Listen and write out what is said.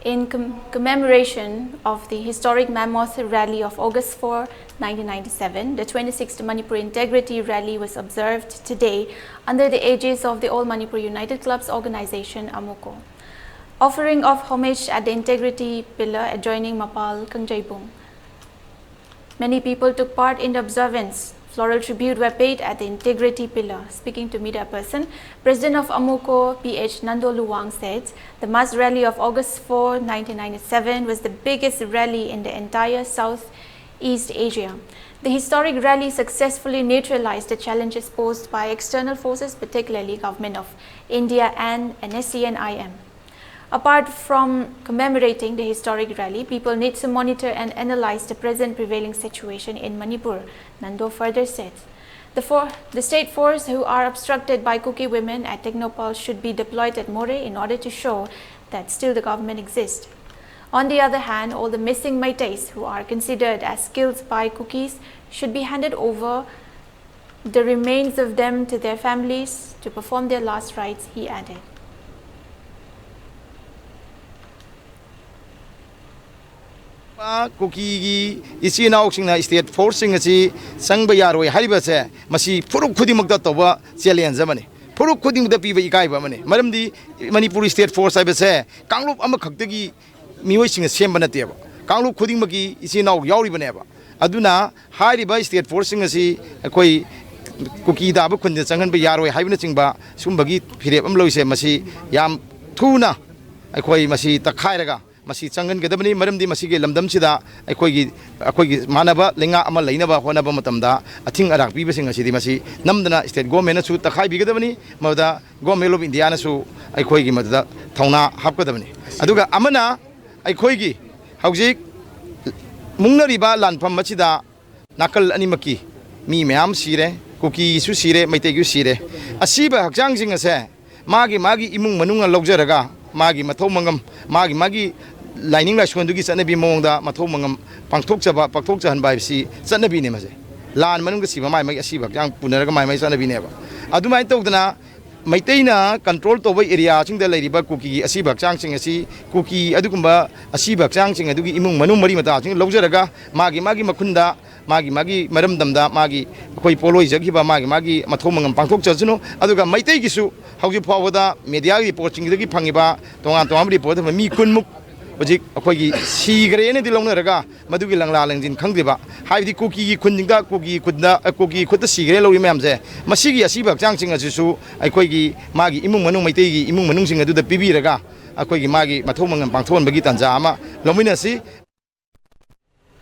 In commemoration of the historic Mammoth Rally of August 4, 1997, the 26th Manipur Integrity Rally was observed today under the aegis of the All Manipur United Clubs organization, AMUCO. Offering of homage at the Integrity Pillar adjoining Mapal, Kangjaipung. Many people took part in the observance. Floral tribute were paid at the Integrity Pillar. Speaking to media person, President of AMUCO, P.H. Nando Luwang said, the mass rally of August 4, 1997 was the biggest rally in the entire Southeast Asia. The historic rally successfully neutralized the challenges posed by external forces, particularly Government of India and NSC and IM. Apart from commemorating the historic rally, people need to monitor and analyze the present prevailing situation in Manipur, Nando further said. The state force who are obstructed by Kuki women at Technopole should be deployed at More in order to show that still the government exists. On the other hand, all the missing Meiteis who are considered as killed by Kukis should be handed over the remains of them to their families to perform their last rites, he added. Kuki isi na oksing state forcing asi sang bayaroi hariba se masi puruk khudimuk da toba challenge amani puruk khudimuk da piba ikai ba mani maramdi Manipur state force aiba se kanglup ama khaktagi mioi sing semba na teba kanglup khudimaki isi na yauri bane ba aduna hariba state forcing asi koi Kuki da ba khunde changan ba yaroi haibna chingba sumbagi phirep am loise masi yam thuna koi masi takhairaga masi changan gadabani maramdi masige lamdam sida akhoi manaba lenga ama leinaba honaba matamda athing arak piba sing asidi masi namdana state government su takhai bi gadabani mada government of India na su akhoi gi mada thauna hapkadabani aduga amana akhoi gi haujik mungnariba lanpham machida nakal animaki mi mayam sire Kuki su sire maitegu sire asiba hakjang sing ase magi imung manunga lawjaraga magi mathau mangam magi lining la shondugi chanabi mongda mathau mangam pangthok chahan bai si chanabi ne mase lan manung si mai asiba jang punaraga mai chanabi ne ba adumai tawdana maiteina control to bai area chingda leiriba Kuki asiba chang sing asi Kuki adukumba asiba chang sing adugi imung manung mari mata ching lawjaraga magi makunda magi maram damda magi koi poloi jaghiba magi mathau mangam pangthok chajunu aduga maitei gisu hauji phawada media report chingdagi phangiba tonga report mi kunmuk hojik akhoi sigre ne dilong raga madugi langla langjin khangdiba haidi Kuki gi khunjinga Kuki khudda sigre lowi mayam je masigi asiba changching asu akhoi gi magi imung manung maitei gi imung manung sing adu da pibi raga akhoi gi magi mathau mangam pangthon bagi tanja ama lomina si